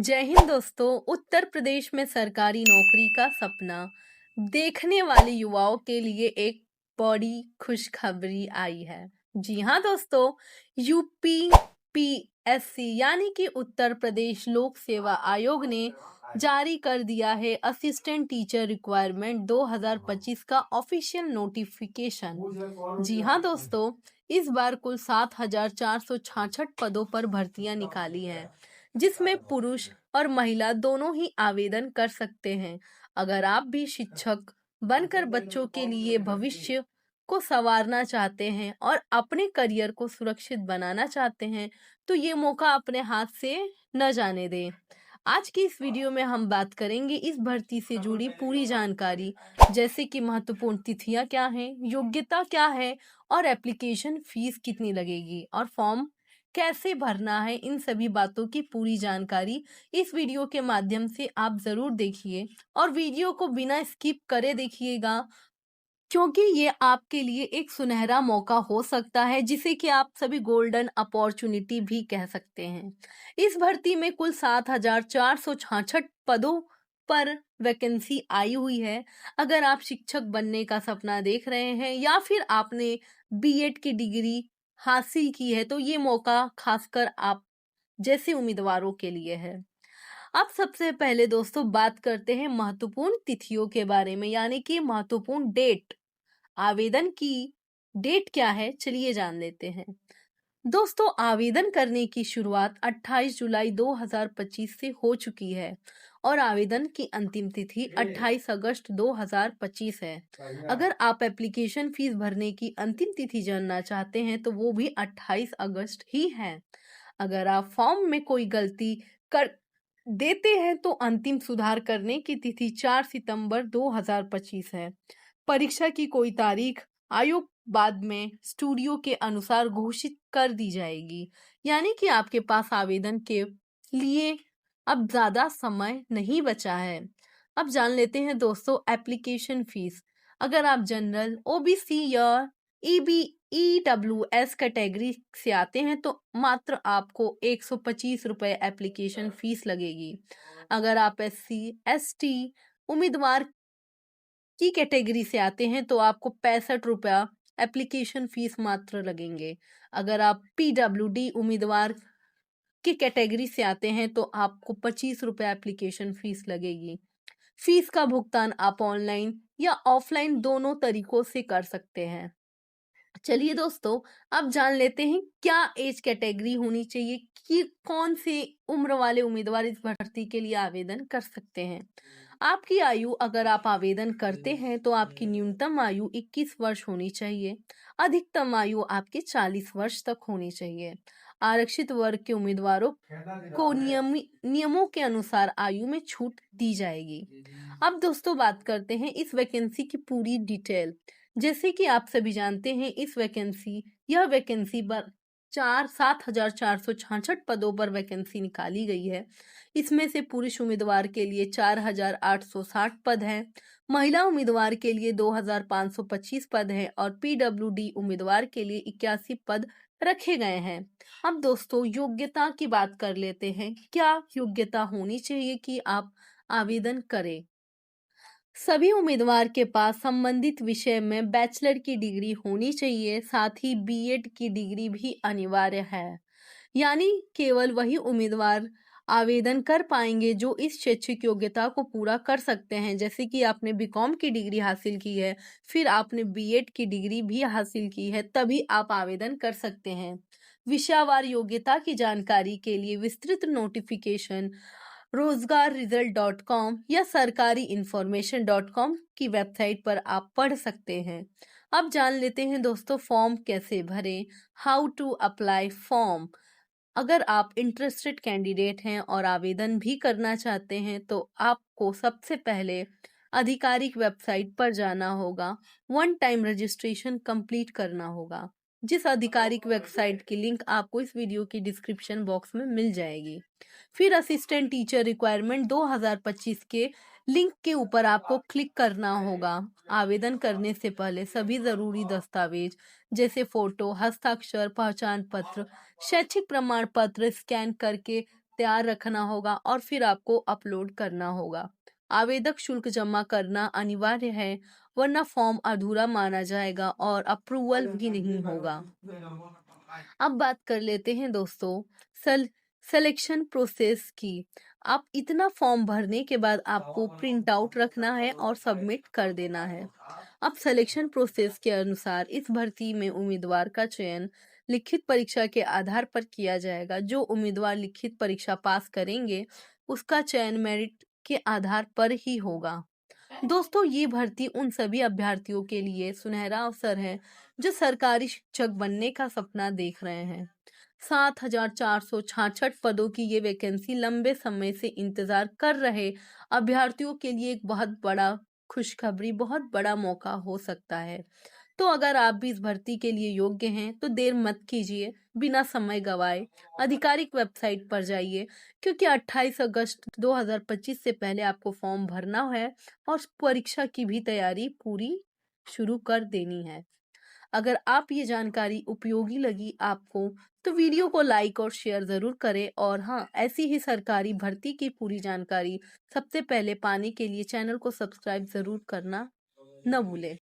जय हिंद दोस्तों। उत्तर प्रदेश में सरकारी नौकरी का सपना देखने वाले युवाओं के लिए एक बड़ी खुशखबरी आई है। जी हाँ दोस्तों, यूपीपीएससी यानी कि उत्तर प्रदेश लोक सेवा आयोग ने जारी कर दिया है असिस्टेंट टीचर रिक्वायरमेंट 2025 का ऑफिशियल नोटिफिकेशन। जी हाँ दोस्तों, इस बार कुल 7,466 पदों पर भर्तियां निकाली हैं, जिसमें पुरुष और महिला दोनों ही आवेदन कर सकते हैं। अगर आप भी शिक्षक बनकर बच्चों के लिए भविष्य को संवारना चाहते हैं और अपने करियर को सुरक्षित बनाना चाहते हैं, तो ये मौका अपने हाथ से न जाने दें। आज की इस वीडियो में हम बात करेंगे इस भर्ती से जुड़ी पूरी जानकारी, जैसे कि महत्वपूर्ण तिथियां क्या हैं, योग्यता क्या है और एप्लीकेशन फीस कितनी लगेगी और फॉर्म कैसे भरना है। इन सभी बातों की पूरी जानकारी इस वीडियो के माध्यम से आप जरूर देखिए और वीडियो को बिना स्किप करे देखिएगा, क्योंकि ये आपके लिए एक सुनहरा मौका हो सकता है, जिसे कि आप सभी गोल्डन अपॉर्चुनिटी भी कह सकते हैं। इस भर्ती में कुल 7,466 पदों पर वैकेंसी आई हुई है। अगर आप शिक्षक बनने का सपना देख रहे हैं या फिर आपने बीएड की डिग्री हासिल की है, तो ये मौका खासकर आप जैसे उम्मीदवारों के लिए है। अब सबसे पहले दोस्तों बात करते हैं महत्वपूर्ण तिथियों के बारे में, यानी कि महत्वपूर्ण डेट। आवेदन की डेट क्या है, चलिए जान लेते हैं। दोस्तों, आवेदन करने की शुरुआत 28 जुलाई 2025 से हो चुकी है और आवेदन की अंतिम तिथि 28 अगस्त 2025 है। अगर आप एप्लीकेशन फीस भरने की अंतिम तिथि जानना चाहते हैं, तो वो भी 28 अगस्त ही है। अगर आप फॉर्म में कोई गलती कर देते हैं, तो अंतिम सुधार करने की तिथि 4 सितंबर 2025 है। परीक्षा की कोई तारीख आयोग बाद में स्टूडियो के अनुसार घोषित कर दी जाएगी, यानी कि आपके पास आवेदन के लिए अब ज्यादा समय नहीं बचा है। अब जान लेते हैं दोस्तों एप्लीकेशन फीस। अगर आप जनरल, ओबीसी या ईडब्ल्यूएस कैटेगरी से आते हैं, तो मात्र आपको 125 रुपये एप्लीकेशन फीस लगेगी। अगर आप एससी एसटी उम्मीदवार की कैटेगरी से आते हैं, तो आपको 65 रुपया एप्लीकेशन फीस मात्र लगेंगे। अगर आप पीडब्ल्यूडी उम्मीदवार की कैटेगरी से आते हैं, तो आपको 25 रुपया एप्लीकेशन फीस लगेगी। फीस का भुगतान आप ऑनलाइन या ऑफलाइन दोनों तरीकों से कर सकते हैं। चलिए दोस्तों, अब जान लेते हैं क्या एज कैटेगरी होनी चाहिए, कि कौन से उम्र वाले उम्मीदवार इस भर्ती के लिए आवेदन कर सकते हैं। आपकी आयु, अगर आप आवेदन करते हैं, तो आपकी न्यूनतम आयु 21 वर्ष होनी चाहिए। अधिकतम आयु आपकी 40 वर्ष तक होनी चाहिए। आरक्षित वर्ग के उम्मीदवारों को नियमों के अनुसार आयु में छूट दी जाएगी। अब दोस्तों बात करते हैं इस वैकेंसी की पूरी डिटेल। जैसे कि आप सभी जानते हैं, यह वैकेंसी पर 7,466 पदों पर वैकेंसी निकाली गई है। इसमें से पुरुष उम्मीदवार के लिए 4,860 पद हैं, महिला उम्मीदवार के लिए 2,525 पद हैं और पीडब्ल्यूडी उम्मीदवार के लिए 81 पद रखे गए हैं। अब दोस्तों योग्यता की बात कर लेते हैं। क्या योग्यता होनी चाहिए कि आप आवेदन करें? सभी उम्मीदवार के पास संबंधित विषय में बैचलर की डिग्री होनी चाहिए, साथ ही बीएड की डिग्री भी अनिवार्य है। यानी केवल वही उम्मीदवार आवेदन कर पाएंगे जो इस शैक्षिक योग्यता को पूरा कर सकते हैं। जैसे कि आपने बीकॉम की डिग्री हासिल की है, फिर आपने बीएड की डिग्री भी हासिल की है, तभी आप आवेदन कर सकते हैं। विषयवार योग्यता की जानकारी के लिए विस्तृत नोटिफिकेशन रोजगार या सरकारी इंफॉर्मेशन की वेबसाइट पर आप पढ़ सकते हैं। अब जान लेते हैं दोस्तों फॉर्म कैसे भरें, हाउ टू अप्लाई फॉर्म। अगर आप इंटरेस्टेड कैंडिडेट हैं और आवेदन भी करना चाहते हैं, तो आपको सबसे पहले आधिकारिक वेबसाइट पर जाना होगा, वन टाइम रजिस्ट्रेशन कंप्लीट करना होगा। जिस आधिकारिक वेबसाइट की लिंक आपको इस वीडियो की डिस्क्रिप्शन बॉक्स में मिल जाएगी। फिर असिस्टेंट टीचर रिक्वायरमेंट 2025 के लिंक के ऊपर आपको क्लिक करना होगा। आवेदन करने से पहले सभी जरूरी दस्तावेज जैसे फोटो, हस्ताक्षर, पहचान पत्र, शैक्षिक प्रमाण पत्र स्कैन करके तैयार रखना होगा और फिर आपको अपलोड करना होगा। आवेदक शुल्क जमा करना अनिवार्य है, वरना फॉर्म अधूरा माना जाएगा और अप्रूवल भी नहीं होगा। अब बात कर लेते हैं दोस्तों सिलेक्शन प्रोसेस की। आप इतना फॉर्म भरने के बाद आपको प्रिंट आउट रखना है और सबमिट कर देना है। अब सिलेक्शन प्रोसेस के अनुसार इस भर्ती में उम्मीदवार का चयन लिखित परीक्षा के आधार पर किया जाएगा। जो उम्मीदवार लिखित परीक्षा पास करेंगे उसका चयन मेरिट के आधार पर ही होगा। दोस्तों, ये भर्ती उन सभी अभ्यर्थियों के लिए सुनहरा अवसर है जो सरकारी शिक्षक बनने का सपना देख रहे हैं। 7,466 पदों की ये वैकेंसी लंबे समय से इंतजार कर रहे अभ्यर्थियों के लिए एक बहुत बड़ा खुशखबरी, बहुत बड़ा मौका हो सकता है। तो अगर आप भी इस भर्ती के लिए योग्य हैं तो देर मत कीजिए, बिना समय गवाए आधिकारिक वेबसाइट पर जाइए, क्योंकि 28 अगस्त 2025 से पहले आपको फॉर्म भरना है और परीक्षा की भी तैयारी पूरी शुरू कर देनी है। अगर आप ये जानकारी उपयोगी लगी आपको तो वीडियो को लाइक और शेयर जरूर करें, और हाँ, ऐसी ही सरकारी भर्ती की पूरी जानकारी सबसे पहले पाने के लिए चैनल को सब्सक्राइब जरूर करना न भूलें।